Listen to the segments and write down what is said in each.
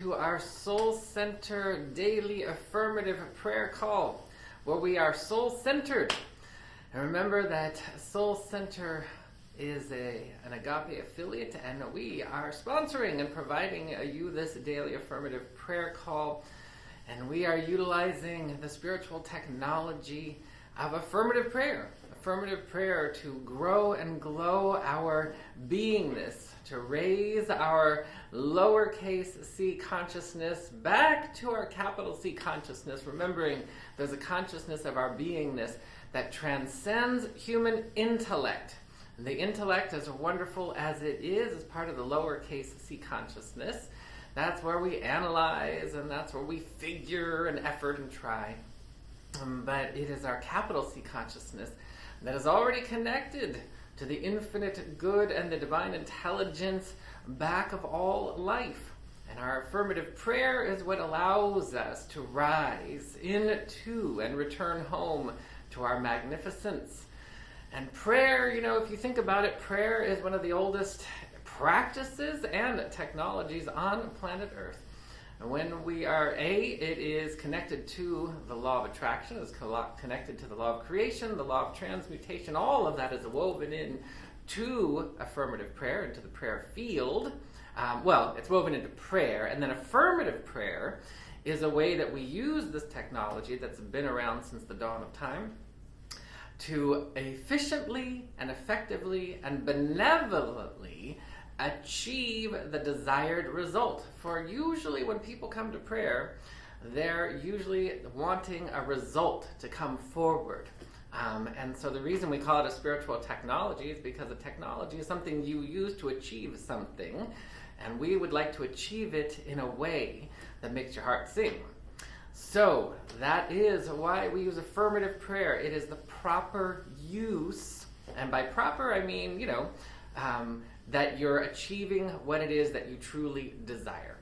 To our Soul Center daily affirmative prayer call, where we are soul centered. And remember that Soul Center is an Agape affiliate, and we are sponsoring and providing you this daily affirmative prayer call. And we are utilizing the spiritual technology of affirmative prayer to grow and glow our beingness, to raise our lowercase c consciousness back to our capital C consciousness, remembering there's a consciousness of our beingness that transcends human intellect. And the intellect, as wonderful as it is part of the lowercase c consciousness. That's where we analyze, and that's where we figure and effort and try. But it is our capital C consciousness that is already connected to the infinite good and the divine intelligence back of all life. And our affirmative prayer is what allows us to rise into and return home to our magnificence. And prayer, if you think about it, prayer is one of the oldest practices and technologies on planet Earth. And when we are it is connected to the law of attraction, it's connected to the law of creation, the law of transmutation. All of that is woven in to affirmative prayer, into the prayer field. It's woven into prayer, and then affirmative prayer is a way that we use this technology that's been around since the dawn of time to efficiently and effectively and benevolently achieve the desired result. For usually when people come to prayer, they're usually wanting a result to come forward. And so the reason we call it a spiritual technology is because a technology is something you use to achieve something, and we would like to achieve it in a way that makes your heart sing. So that is why we use affirmative prayer. It is the proper use, and by proper I mean, that you're achieving what it is that you truly desire.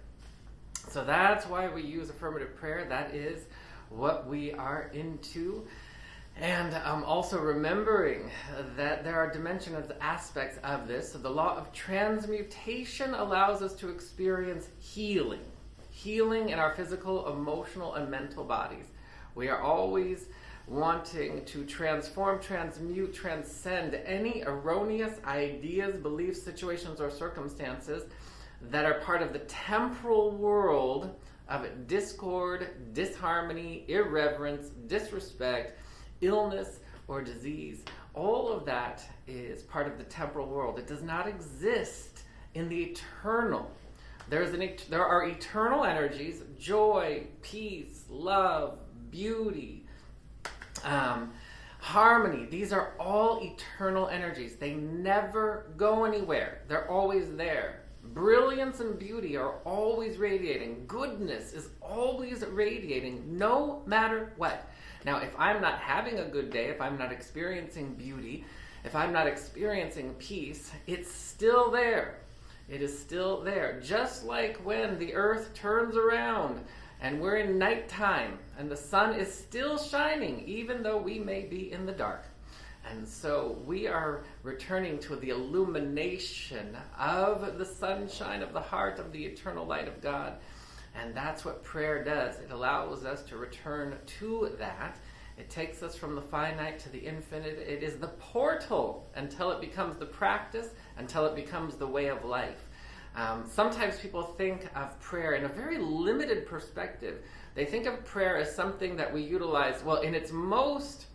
So that's why we use affirmative prayer. That is what we are into. And also remembering that there are dimensional aspects of this. So the law of transmutation allows us to experience healing in our physical, emotional, and mental bodies. We are always wanting to transform, transmute, transcend any erroneous ideas, beliefs, situations, or circumstances that are part of the temporal world of discord, disharmony, irreverence, disrespect, illness, or disease. All of that is part of the temporal world. It does not exist in the eternal. There are eternal energies: joy, peace, love, beauty, harmony. These are all eternal energies. They never go anywhere. They're always there. Brilliance and beauty are always radiating. Goodness is always radiating, no matter what. Now, if I'm not having a good day, if I'm not experiencing beauty, if I'm not experiencing peace, it's still there. It is still there. Just like when the earth turns around and we're in nighttime and the sun is still shining, even though we may be in the dark. And so we are returning to the illumination of the sunshine of the heart of the eternal light of God. And that's what prayer does. It allows us to return to that. It takes us from the finite to the infinite. It is the portal until it becomes the practice, until it becomes the way of life. Sometimes people think of prayer in a very limited perspective. They think of prayer as something that we utilize, in its most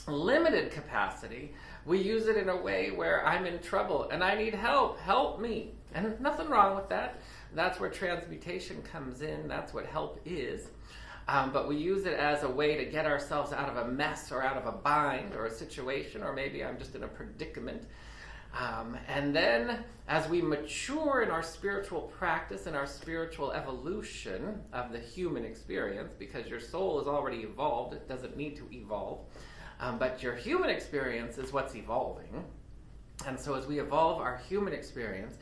limited capacity. We use it in a way where I'm in trouble and I need help me. And nothing wrong with that. That's where transmutation comes in. That's what help is. But we use it as a way to get ourselves out of a mess or out of a bind or a situation, or maybe I'm just in a predicament. And then as we mature in our spiritual practice and our spiritual evolution of the human experience, because your soul is already evolved, it doesn't need to evolve, but your human experience is what's evolving. And so as we evolve our human experience,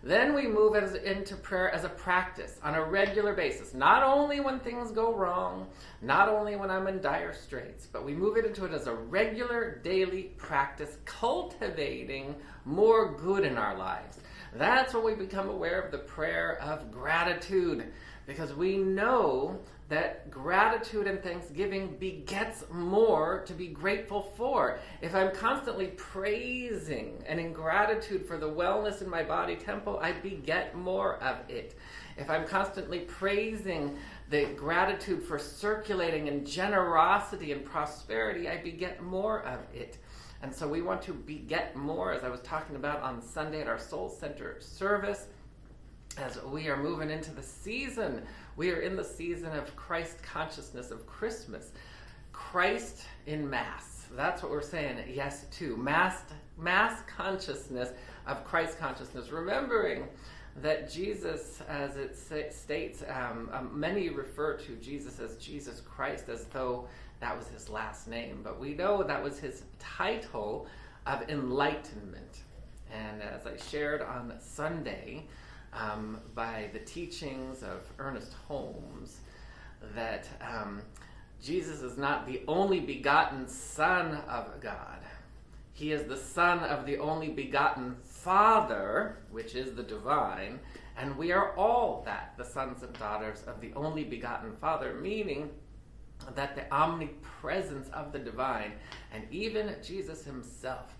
then we move into prayer as a practice on a regular basis. Not only when things go wrong, not only when I'm in dire straits, but we move into it as a regular daily practice, cultivating more good in our lives. That's when we become aware of the prayer of gratitude. because we know that gratitude and thanksgiving begets more to be grateful for. If I'm constantly praising and in gratitude for the wellness in my body temple, I beget more of it. If I'm constantly praising the gratitude for circulating and generosity and prosperity, I beget more of it. And so we want to beget more, as I was talking about on Sunday at our Soul Center service, as we are moving into the season. We are in the season of Christ consciousness, of Christmas. Christ in Mass. That's what we're saying yes to. Mass consciousness of Christ consciousness. Remembering that Jesus, as it states, many refer to Jesus as Jesus Christ as though that was his last name. But we know that was his title of enlightenment. And as I shared on Sunday, by the teachings of Ernest Holmes, that Jesus is not the only begotten Son of God. He is the Son of the only begotten Father, which is the divine, and we are all that, the sons and daughters of the only begotten Father, meaning that the omnipresence of the divine, and even Jesus himself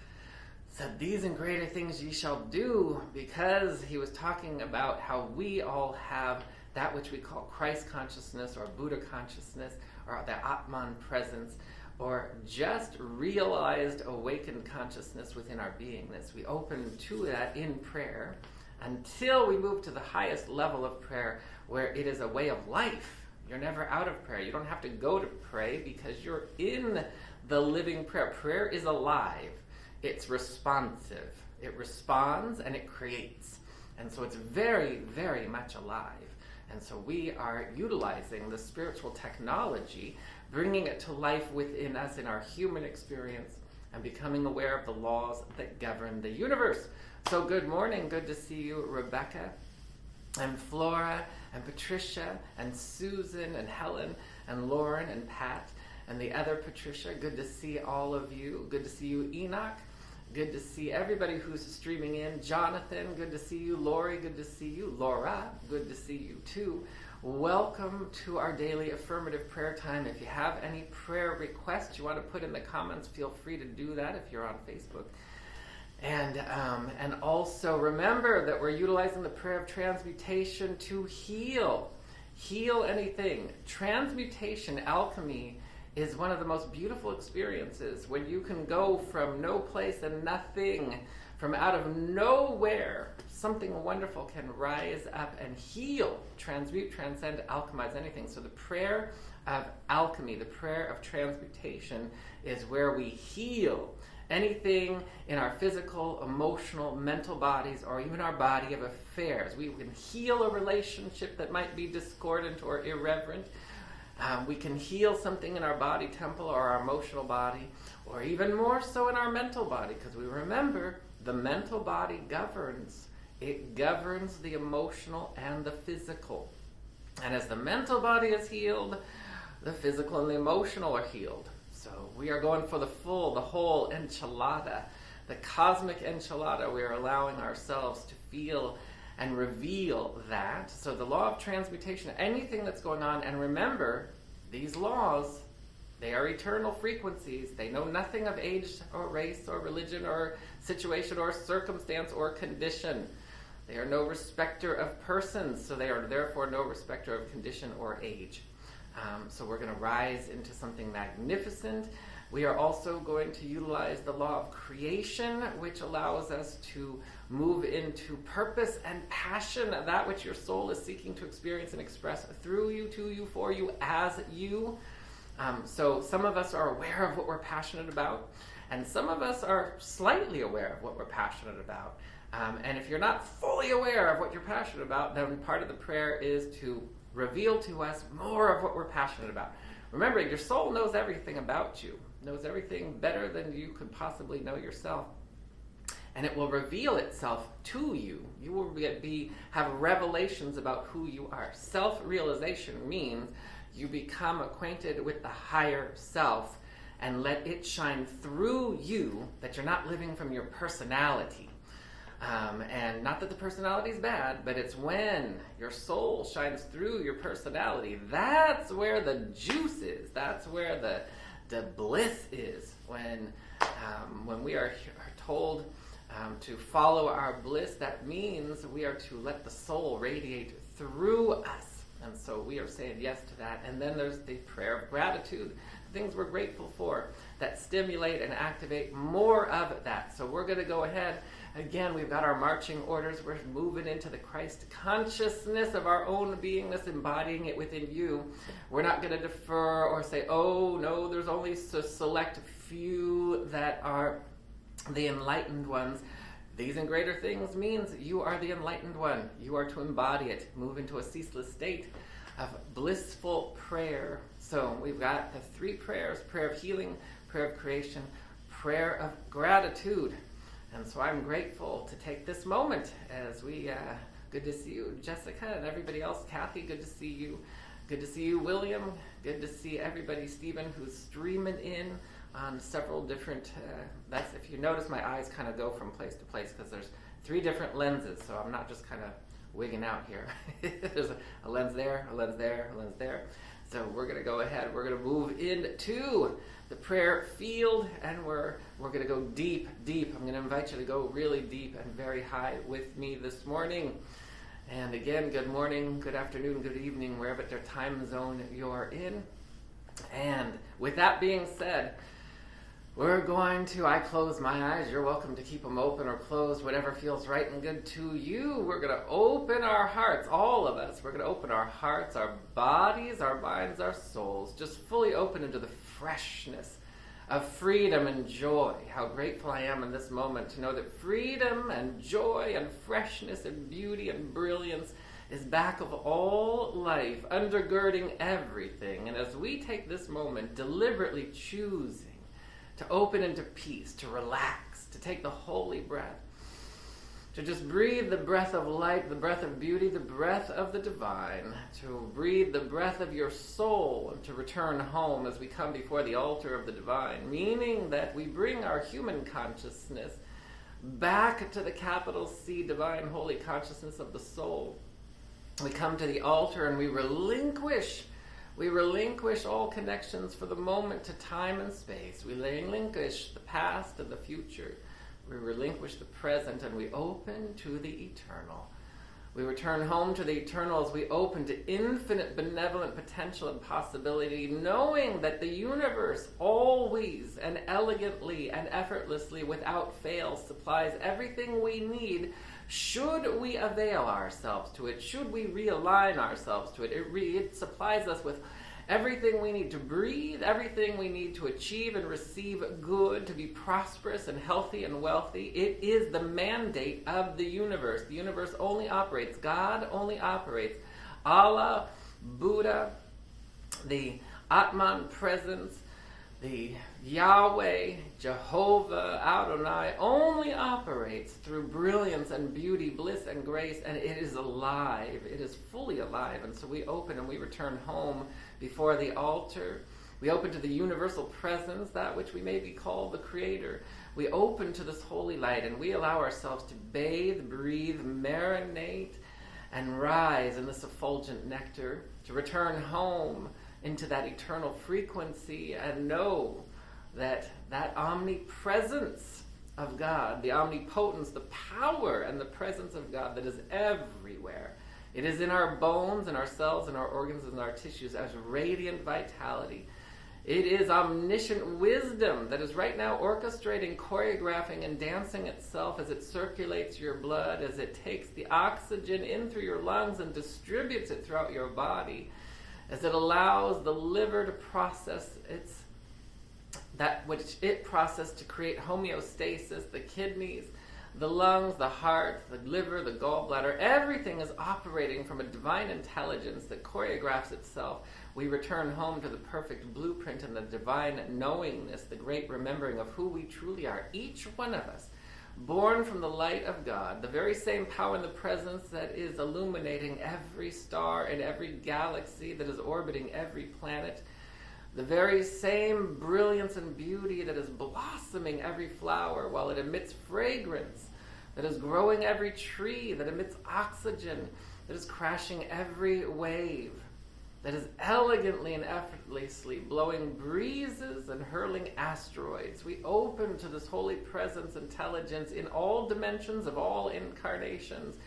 said, "These and greater things ye shall do," because he was talking about how we all have that which we call Christ consciousness or Buddha consciousness or the Atman presence, or just realized awakened consciousness within our beingness. We open to that in prayer until we move to the highest level of prayer, where it is a way of life. You're never out of prayer. You don't have to go to pray because you're in the living prayer. Prayer is alive. It's responsive. It responds and it creates. And so it's very, very much alive. And so we are utilizing the spiritual technology, bringing it to life within us in our human experience, and becoming aware of the laws that govern the universe. So good morning. Good to see you, Rebecca, and Flora, and Patricia, and Susan, and Helen, and Lauren, and Pat, and the other Patricia. Good to see all of you. Good to see you, Enoch. Good to see everybody who's streaming in. Jonathan, good to see you. Lori, good to see you. Laura, good to see you too. Welcome to our daily affirmative prayer time. If you have any prayer requests you want to put in the comments, feel free to do that if you're on Facebook. And also remember that we're utilizing the prayer of transmutation to heal anything. Transmutation, alchemy, is one of the most beautiful experiences when you can go from no place and nothing, from out of nowhere, something wonderful can rise up and heal, transmute, transcend, alchemize anything. So the prayer of alchemy, the prayer of transmutation, is where we heal anything in our physical, emotional, mental bodies, or even our body of affairs. We can heal a relationship that might be discordant or irreverent. We can heal something in our body temple or our emotional body, or even more so in our mental body, because we remember the mental body governs. It governs the emotional and the physical. And as the mental body is healed, the physical and the emotional are healed. So we are going for the whole enchilada, the cosmic enchilada. We are allowing ourselves to feel and reveal that. So the law of transmutation, anything that's going on, and remember, these laws, they are eternal frequencies. They know nothing of age or race or religion or situation or circumstance or condition. They are no respecter of persons, so they are therefore no respecter of condition or age. So we're going to rise into something magnificent. We are also going to utilize the law of creation, which allows us to move into purpose and passion, that which your soul is seeking to experience and express through you, to you, for you, as you. So some of us are aware of what we're passionate about, and some of us are slightly aware of what we're passionate about. And if you're not fully aware of what you're passionate about, then part of the prayer is to reveal to us more of what we're passionate about. Remember, your soul knows everything about you, knows everything better than you could possibly know yourself. And it will reveal itself to you. You will have revelations about who you are. Self-realization means you become acquainted with the higher self and let it shine through you, that you're not living from your personality. And not that the personality is bad, but it's when your soul shines through your personality. That's where the juice is. That's where the bliss is. When we are told to follow our bliss, that means we are to let the soul radiate through us. And so we are saying yes to that. And then there's the prayer of gratitude, things we're grateful for that stimulate and activate more of that. So we're going to go ahead. Again, we've got our marching orders. We're moving into the Christ consciousness of our own beingness, embodying it within you. We're not going to defer or say, oh, no, there's only a select few that are the enlightened ones. These and greater things means you are the enlightened one. You are to embody it, move into a ceaseless state of blissful prayer. So we've got the three prayers: prayer of healing, prayer of creation, prayer of gratitude. And so I'm grateful to take this moment as we, good to see you, Jessica, and everybody else. Kathy, good to see you. Good to see you, William. Good to see everybody, Stephen, who's streaming in on several different, that's, if you notice, my eyes kind of go from place to place because there's 3 different lenses, so I'm not just kind of wigging out here. There's a lens there, a lens there, a lens there. So we're going to go ahead. We're going to move into the prayer field, and we're going to go deep, deep. I'm going to invite you to go really deep and very high with me this morning. And again, good morning, good afternoon, good evening, wherever your time zone you're in. And with that being said, we're going to, I close my eyes. You're welcome to keep them open or closed, whatever feels right and good to you. We're going to open our hearts, all of us. We're going to open our hearts, our bodies, our minds, our souls, just fully open into the freshness of freedom and joy. How grateful I am in this moment to know that freedom and joy and freshness and beauty and brilliance is back of all life, undergirding everything. And as we take this moment, deliberately choosing to open into peace, to relax, to take the holy breath, to just breathe the breath of light, the breath of beauty, the breath of the divine, to breathe the breath of your soul, and to return home as we come before the altar of the divine, meaning that we bring our human consciousness back to the capital C, divine holy consciousness of the soul. We come to the altar and we relinquish all connections for the moment to time and space. We relinquish the past and the future. We relinquish the present and we open to the eternal. We return home to the eternal as we open to infinite benevolent potential and possibility, knowing that the universe always and elegantly and effortlessly, without fail, supplies everything we need should we avail ourselves to it, should we realign ourselves to it. It supplies us with everything we need to breathe, everything we need to achieve and receive good, to be prosperous and healthy and wealthy. It is the mandate of the universe. The universe only operates, God only operates, Allah, Buddha, the Atman presence, the Yahweh, Jehovah, Adonai only operates through brilliance and beauty, bliss and grace, and it is alive. It is fully alive. And so we open and we return home before the altar. We open to the universal presence, that which we may be called the Creator. We open to this holy light and we allow ourselves to bathe, breathe, marinate, and rise in this effulgent nectar, to return home into that eternal frequency and know that that omnipresence of God, the omnipotence, the power and the presence of God that is everywhere. It is in our bones, in our cells, in our organs, in our tissues as radiant vitality. It is omniscient wisdom that is right now orchestrating, choreographing, and dancing itself as it circulates your blood, as it takes the oxygen in through your lungs and distributes it throughout your body, as it allows the liver to process that which it processed to create homeostasis, the kidneys, the lungs, the heart, the liver, the gallbladder. Everything is operating from a divine intelligence that choreographs itself. We return home to the perfect blueprint and the divine knowingness, the great remembering of who we truly are, each one of us, born from the light of God, the very same power and the presence that is illuminating every star and every galaxy that is orbiting every planet, the very same brilliance and beauty that is blossoming every flower while it emits fragrance that is growing every tree, that emits oxygen, that is crashing every wave, that is elegantly and effortlessly blowing breezes and hurling asteroids. We open to this holy presence, intelligence in all dimensions of all incarnations,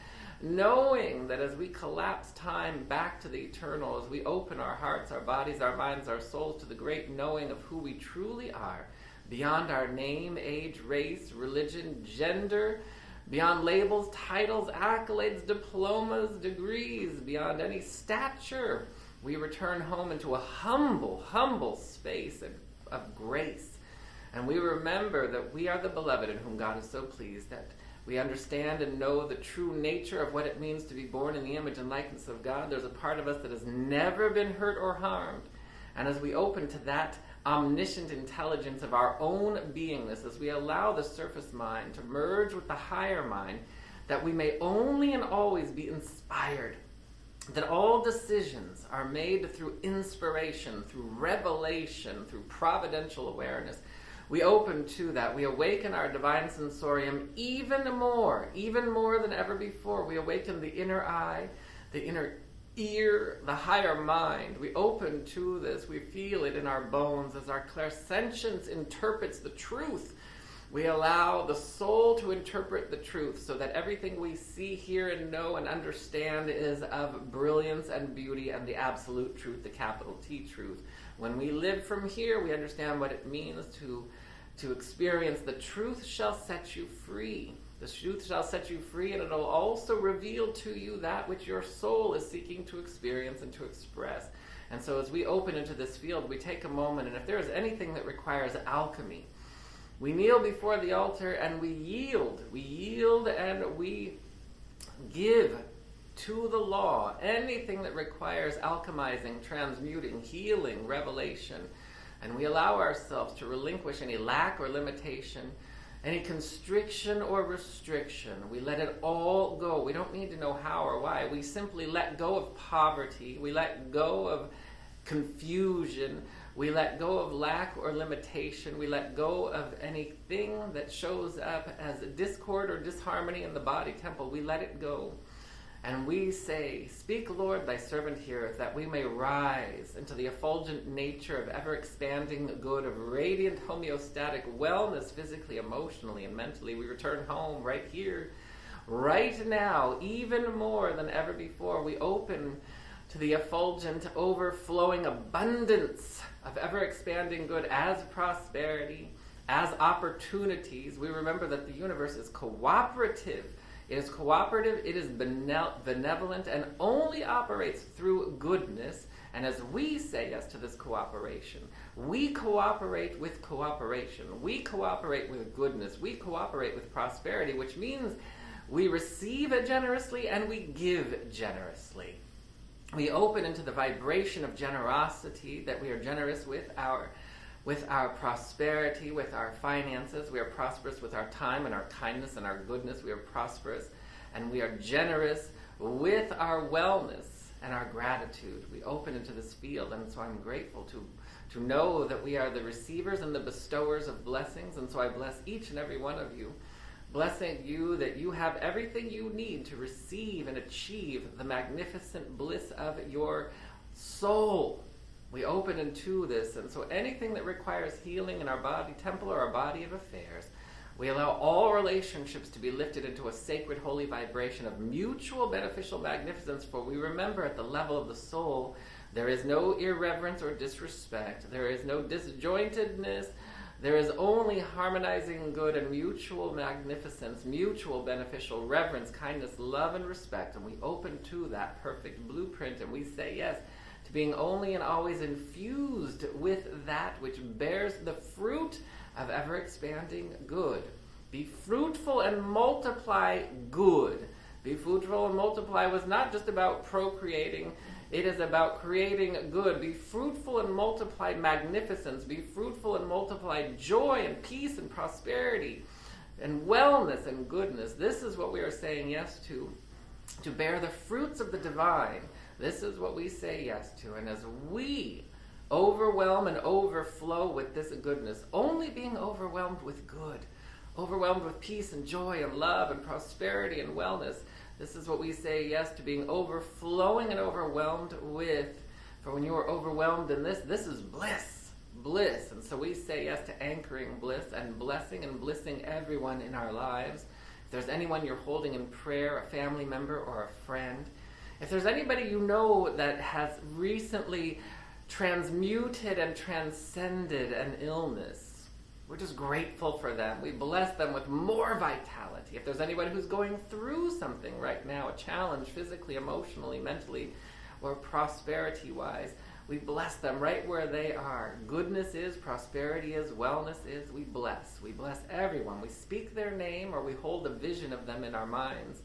knowing that as we collapse time back to the eternal, as we open our hearts, our bodies, our minds, our souls to the great knowing of who we truly are, beyond our name, age, race, religion, gender, beyond labels, titles, accolades, diplomas, degrees, beyond any stature, we return home into a humble, humble space of grace. And we remember that we are the beloved in whom God is so pleased, that we understand and know the true nature of what it means to be born in the image and likeness of God. There's a part of us that has never been hurt or harmed. And as we open to that omniscient intelligence of our own beingness, as we allow the surface mind to merge with the higher mind, that we may only and always be inspired, that all decisions are made through inspiration, through revelation, through providential awareness. We open to that. We awaken our divine sensorium even more than ever before. We awaken the inner eye, the inner ear, the higher mind. We open to this. We feel it in our bones as our clairsentience interprets the truth. We allow the soul to interpret the truth so that everything we see, hear, and know and understand is of brilliance and beauty and the absolute truth, the capital T truth. When we live from here, we understand what it means to experience the truth shall set you free. The truth shall set you free, and it'll also reveal to you that which your soul is seeking to experience and to express. And so as we open into this field, we take a moment, and if there is anything that requires alchemy, we kneel before the altar and we yield. We yield and we give to the law anything that requires alchemizing, transmuting, healing, revelation. And we allow ourselves to relinquish any lack or limitation, any constriction or restriction. We let it all go. We don't need to know how or why. We simply let go of poverty. We let go of confusion. We let go of lack or limitation. We let go of anything that shows up as discord or disharmony in the body temple. We let it go. And we say, "Speak, Lord, thy servant heareth, that we may rise into the effulgent nature of ever-expanding good, of radiant homeostatic wellness, physically, emotionally, and mentally." We return home right here, right now, even more than ever before. We open to the effulgent, overflowing abundance of ever-expanding good as prosperity, as opportunities. We remember that the universe is cooperative. It is cooperative, it is benevolent, and only operates through goodness. And as we say yes to this cooperation, we cooperate with cooperation. We cooperate with goodness. We cooperate with prosperity, which means we receive generously and we give generously. We open into the vibration of generosity, that we are generous with our prosperity, with our finances. We are prosperous with our time and our kindness and our goodness. We are prosperous and we are generous with our wellness and our gratitude. We open into this field, and so I'm grateful to know that we are the receivers and the bestowers of blessings. And so I bless each and every one of you, blessing you that you have everything you need to receive and achieve the magnificent bliss of your soul. We open into this, and so anything that requires healing in our body temple or our body of affairs, we allow all relationships to be lifted into a sacred holy vibration of mutual beneficial magnificence. For we remember, at the level of the soul, there is no irreverence or disrespect. There is no disjointedness. There is only harmonizing good and mutual magnificence, mutual beneficial reverence, kindness, love, and respect. And we open to that perfect blueprint, and we say yes to being only and always infused with that which bears the fruit of ever-expanding good. Be fruitful and multiply good. Be fruitful and multiply was not just about procreating. It is about creating good. Be fruitful and multiply magnificence. Be fruitful and multiply joy and peace and prosperity and wellness and goodness. This is what we are saying yes to bear the fruits of the divine. This is what we say yes to. And as we overwhelm and overflow with this goodness, only being overwhelmed with good, overwhelmed with peace and joy and love and prosperity and wellness. This is what we say yes to, being overflowing and overwhelmed with. For when you are overwhelmed in this is bliss, bliss. And so we say yes to anchoring bliss and blessing and blissing everyone in our lives. If there's anyone you're holding in prayer, a family member or a friend, if there's anybody you know that has recently transmuted and transcended an illness, we're just grateful for them. We bless them with more vitality. If there's anybody who's going through something right now, a challenge physically, emotionally, mentally, or prosperity-wise, we bless them right where they are. Goodness is, prosperity is, wellness is. We bless. We bless everyone. We speak their name, or we hold a vision of them in our minds.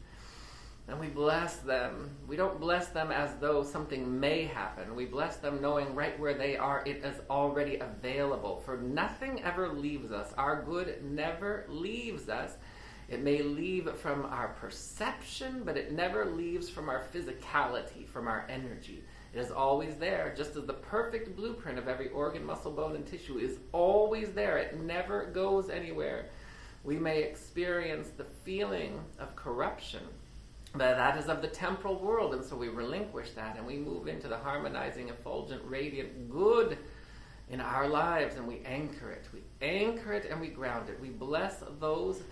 And we bless them. We don't bless them as though something may happen. We bless them knowing right where they are, it is already available. For nothing ever leaves us. Our good never leaves us. It may leave from our perception, but it never leaves from our physicality, from our energy. It is always there, just as the perfect blueprint of every organ, muscle, bone, and tissue is always there. It never goes anywhere. We may experience the feeling of corruption, but that is of the temporal world, and so we relinquish that, and we move into the harmonizing, effulgent, radiant good in our lives, and we anchor it. We anchor it and we ground it. We bless those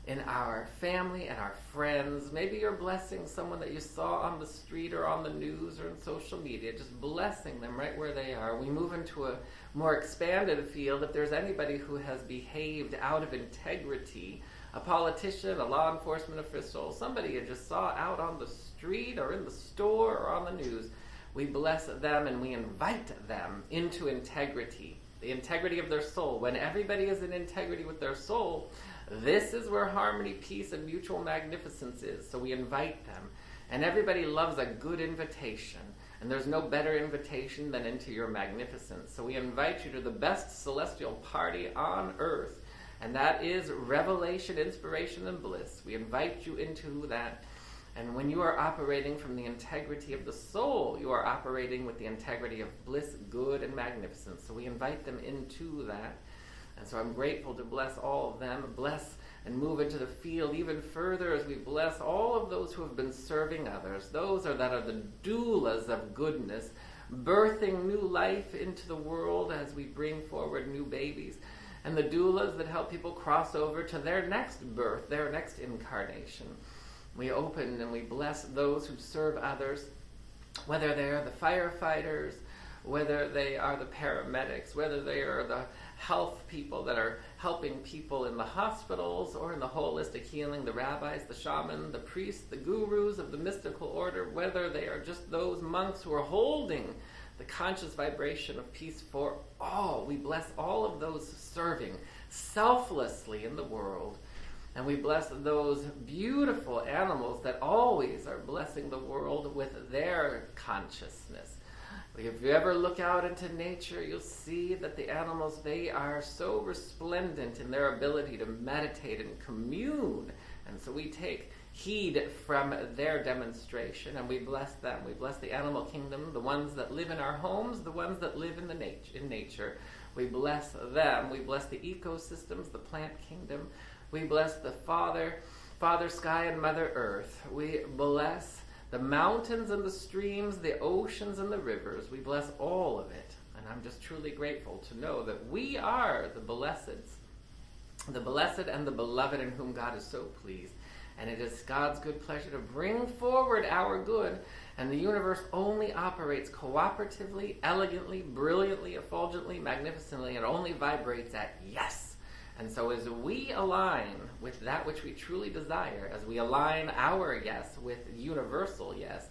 in our family and our friends. Maybe you're blessing someone that you saw on the street or on the news or in social media, just blessing them right where they are. We move into a more expanded field. If there's anybody who has behaved out of integrity, a politician, a law enforcement official, somebody you just saw out on the street or in the store or on the news, we bless them and we invite them into integrity, the integrity of their soul. When everybody is in integrity with their soul, this is where harmony, peace, and mutual magnificence is. So we invite them. And everybody loves a good invitation. And there's no better invitation than into your magnificence. So we invite you to the best celestial party on earth. And that is revelation, inspiration, and bliss. We invite you into that. And when you are operating from the integrity of the soul, you are operating with the integrity of bliss, good, and magnificence. So we invite them into that. And so I'm grateful to bless all of them, bless and move into the field even further as we bless all of those who have been serving others. Those that are the doulas of goodness, birthing new life into the world as we bring forward new babies. And the doulas that help people cross over to their next birth, their next incarnation. We open and we bless those who serve others, whether they are the firefighters, whether they are the paramedics, whether they are the health people that are helping people in the hospitals or in the holistic healing, the rabbis, the shaman, the priests, the gurus of the mystical order, whether they are just those monks who are holding the conscious vibration of peace for all. We bless all of those serving selflessly in the world. And we bless those beautiful animals that always are blessing the world with their consciousness. If you ever look out into nature, you'll see that the animals, they are so resplendent in their ability to meditate and commune. And so we take heed from their demonstration and we bless them. We bless the animal kingdom, the ones that live in our homes, the ones that live in nature. We bless them. We bless the ecosystems, the plant kingdom. We bless the Father Sky and Mother Earth. We bless the mountains and the streams, the oceans and the rivers. We bless all of it. And I'm just truly grateful to know that we are the blessed and the beloved in whom God is so pleased. And it is God's good pleasure to bring forward our good. And the universe only operates cooperatively, elegantly, brilliantly, effulgently, magnificently. It only vibrates at yes. And so as we align with that which we truly desire, as we align our yes with universal yes,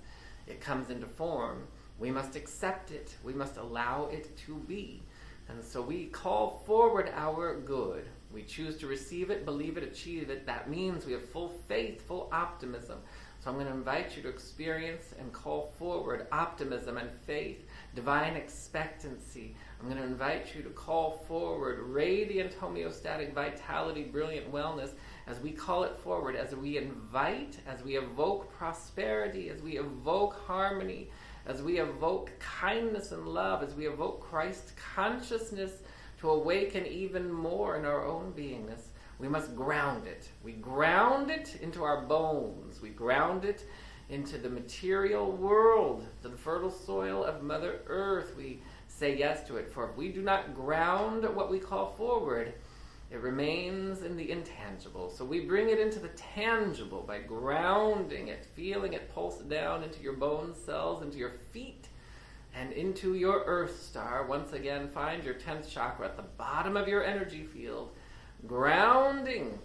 it comes into form. We must accept it. We must allow it to be. And so we call forward our good. We choose to receive it, believe it, achieve it. That means we have full faith, full optimism. So I'm going to invite you to experience and call forward optimism and faith, divine expectancy. I'm going to invite you to call forward radiant homeostatic vitality, brilliant wellness, as we call it forward, as we invite, as we evoke prosperity, as we evoke harmony, as we evoke kindness and love, as we evoke Christ consciousness to awaken even more in our own beingness. We must ground it. We ground it into our bones. We ground it into the material world, to the fertile soil of Mother Earth. We say yes to it. For if we do not ground what we call forward, it remains in the intangible. So we bring it into the tangible by grounding it, feeling it pulse down into your bone cells, into your feet, and into your earth star. Once again, find your 10th chakra at the bottom of your energy field, grounding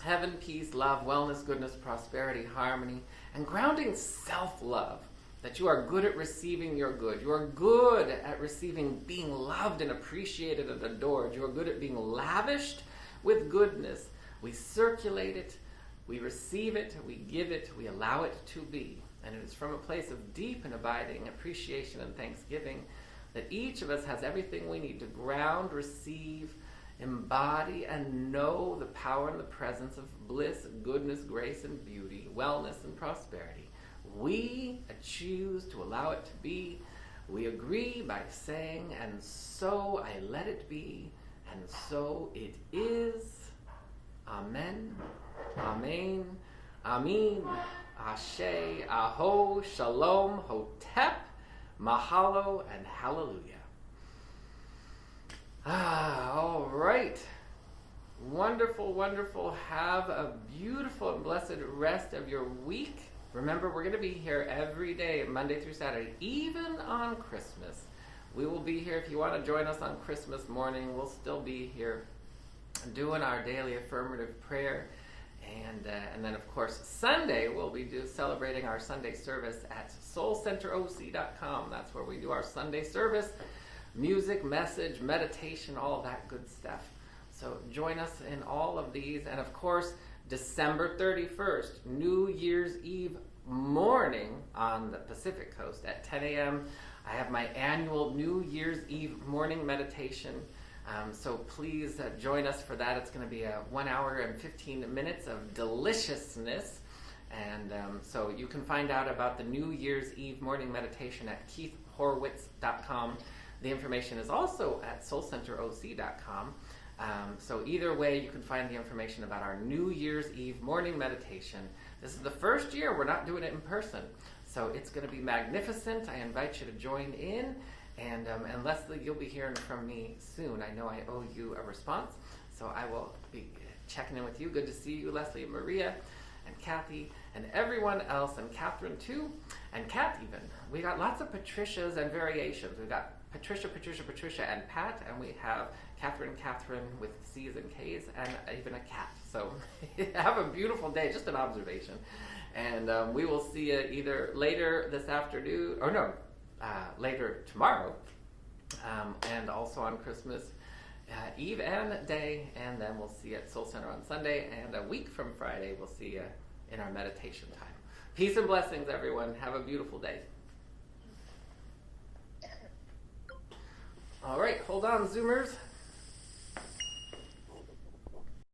heaven, peace, love, wellness, goodness, prosperity, harmony, and grounding self-love, that you are good at receiving your good. You are good at receiving being loved and appreciated and adored. You are good at being lavished with goodness. We circulate it, we receive it, we give it, we allow it to be. And it is from a place of deep and abiding appreciation and thanksgiving that each of us has everything we need to ground, receive, embody, and know the power and the presence of bliss, goodness, grace, and beauty, wellness, and prosperity. We choose to allow it to be. We agree by saying, and so I let it be, and so it is. Amen, amen, amen, ashe, aho, shalom, hotep, mahalo, and hallelujah. All right. Wonderful, wonderful. Have a beautiful and blessed rest of your week. Remember, we're going to be here every day, Monday through Saturday, even on Christmas. We will be here. If you want to join us on Christmas morning, we'll still be here doing our daily affirmative prayer. And then, of course, Sunday, we'll be celebrating our Sunday service at soulcenteroc.com. That's where we do our Sunday service. Music, message, meditation, all that good stuff. So join us in all of these. And of course, December 31st, New Year's Eve morning on the Pacific Coast at 10 a.m. I have my annual New Year's Eve morning meditation. So please join us for that. It's going to be a 1 hour and 15 minutes of deliciousness. And so you can find out about the New Year's Eve morning meditation at keithhorowitz.com. The information is also at soulcenteroc.com. So either way, you can find the information about our New Year's Eve morning meditation. This is the first year we're not doing it in person, so it's going to be magnificent. I invite you to join in, and Leslie, you'll be hearing from me soon. I know I owe you a response, so I will be checking in with you. Good to see you, Leslie and Maria and Kathy and everyone else, and Catherine too, and Kat even. We got lots of Patricias and variations. We've got Patricia, and Pat, and we have Catherine with C's and K's, and even a cat. So have a beautiful day, just an observation. And we will see you either later this afternoon, or no, later tomorrow, and also on Christmas Eve and day, and then we'll see you at Soul Center on Sunday, and a week from Friday, we'll see you in our meditation time. Peace and blessings, everyone. Have a beautiful day. All right, hold on, Zoomers.